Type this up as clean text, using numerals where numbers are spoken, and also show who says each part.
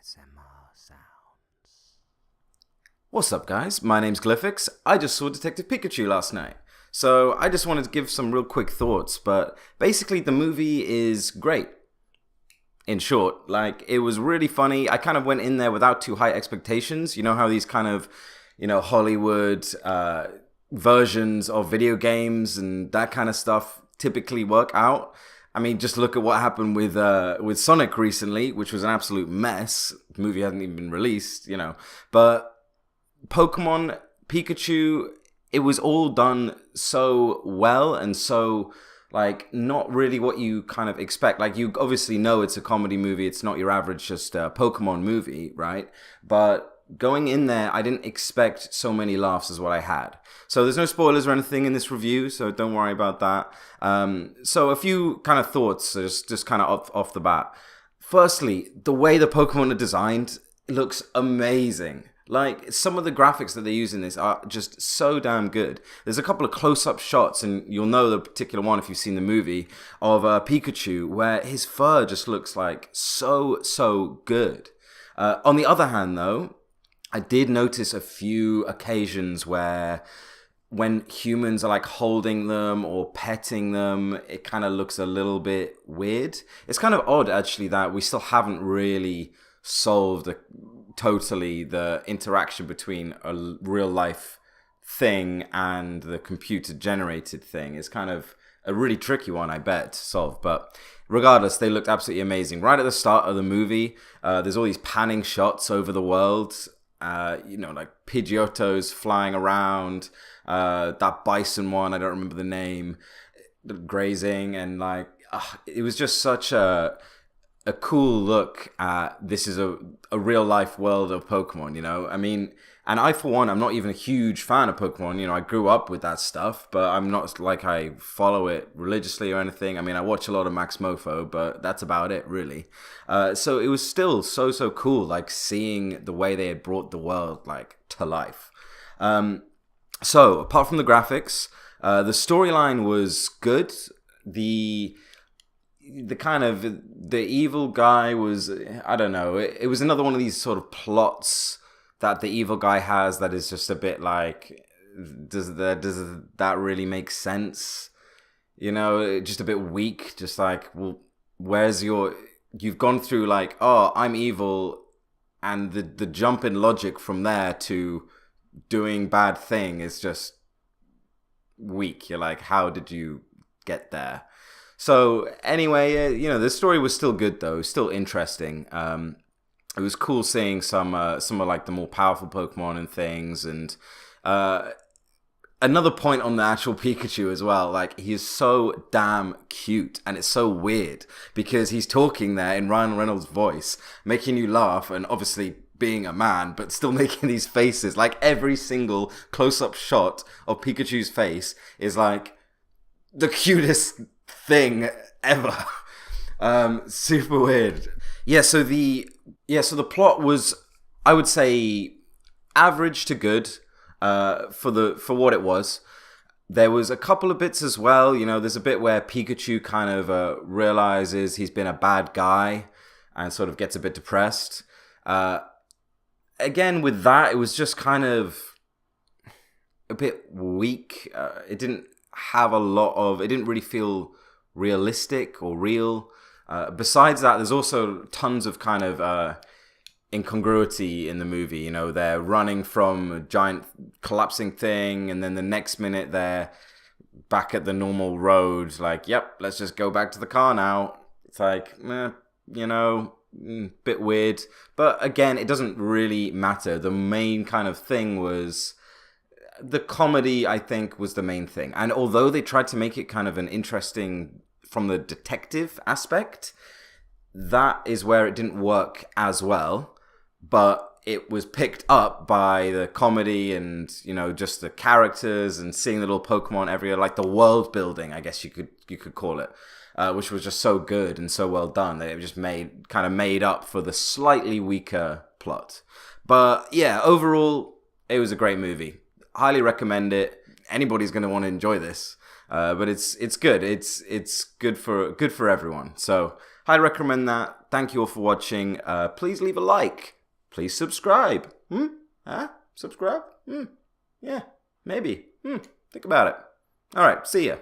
Speaker 1: ASMR sounds.
Speaker 2: What's up, guys? My name's Glyphix. I just saw Detective Pikachu last night. So I just wanted to give some real quick thoughts, but basically the movie is great. In short, it was really funny. I kind of went in there without too high expectations. You know how these kind of, Hollywood versions of video games and that kind of stuff typically work out. I mean, just look at what happened with Sonic recently, which was an absolute mess. The movie hasn't even been released, But Pokemon, Pikachu, it was all done so well and so, not really what you kind of expect. You obviously know it's a comedy movie. It's not your average just Pokemon movie, right? But going in there, I didn't expect so many laughs as what I had. So there's no spoilers or anything in this review, so don't worry about that. So a few kind of thoughts, just kind of off the bat. Firstly, the way the Pokemon are designed looks amazing. Some of the graphics that they use in this are just so damn good. There's a couple of close-up shots, and you'll know the particular one if you've seen the movie, of Pikachu, where his fur just looks like so good. On the other hand, though, I did notice a few occasions where when humans are holding them or petting them, it kind of looks a little bit weird. It's kind of odd, actually, that we still haven't really solved totally the interaction between a real life thing and the computer generated thing. It's kind of a really tricky one, I bet, to solve. But regardless, they looked absolutely amazing. Right at the start of the movie, there's all these panning shots over the world. Pidgeottos flying around, that bison one, I don't remember the name, grazing, and it was just such a cool look at this is a real life world of Pokemon, I mean, and I, for one, I'm not even a huge fan of Pokemon. I grew up with that stuff, but I'm not I follow it religiously or anything. I mean, I watch a lot of Max Mofo, but that's about it, really. So it was still so cool, seeing the way they had brought the world, to life. So, apart from the graphics, the storyline was good. The kind of, the evil guy was, I don't know, it was another one of these sort of plots that the evil guy has that is just a bit does that really make sense? Just a bit weak, just well, where's you've gone through oh, I'm evil, and the jump in logic from there to doing bad thing is just weak. You're how did you get there? So anyway, the story was still good though, still interesting. It was cool seeing some of the more powerful Pokemon and things, and another point on the actual Pikachu as well. He is so damn cute, and it's so weird because he's talking there in Ryan Reynolds' voice, making you laugh, and obviously being a man, but still making these faces. Every single close-up shot of Pikachu's face is the cutest thing ever. Super weird. So the plot was, I would say, average to good for what it was. There was a couple of bits as well. There's a bit where Pikachu kind of realizes he's been a bad guy and sort of gets a bit depressed. Again, with that, it was just kind of a bit weak. It didn't have it didn't really feel realistic or real. Besides that, there's also tons of kind of incongruity in the movie. They're running from a giant collapsing thing, and then the next minute they're back at the normal road. Yep, let's just go back to the car now. It's bit weird. But again, it doesn't really matter. The main kind of thing was the comedy, I think, was the main thing. And although they tried to make it kind of an interesting from the detective aspect, that is where it didn't work as well. But it was picked up by the comedy and, just the characters and seeing the little Pokemon everywhere, the world building, I guess you could call it, which was just so good and so well done that it just made up for the slightly weaker plot. But yeah, overall, it was a great movie. Highly recommend it. Anybody's going to want to enjoy this. But it's good. It's good for everyone. So Highly recommend that. Thank you all for watching. Please leave a like. Please subscribe. Subscribe? Yeah, maybe. Think about it. Alright, see ya.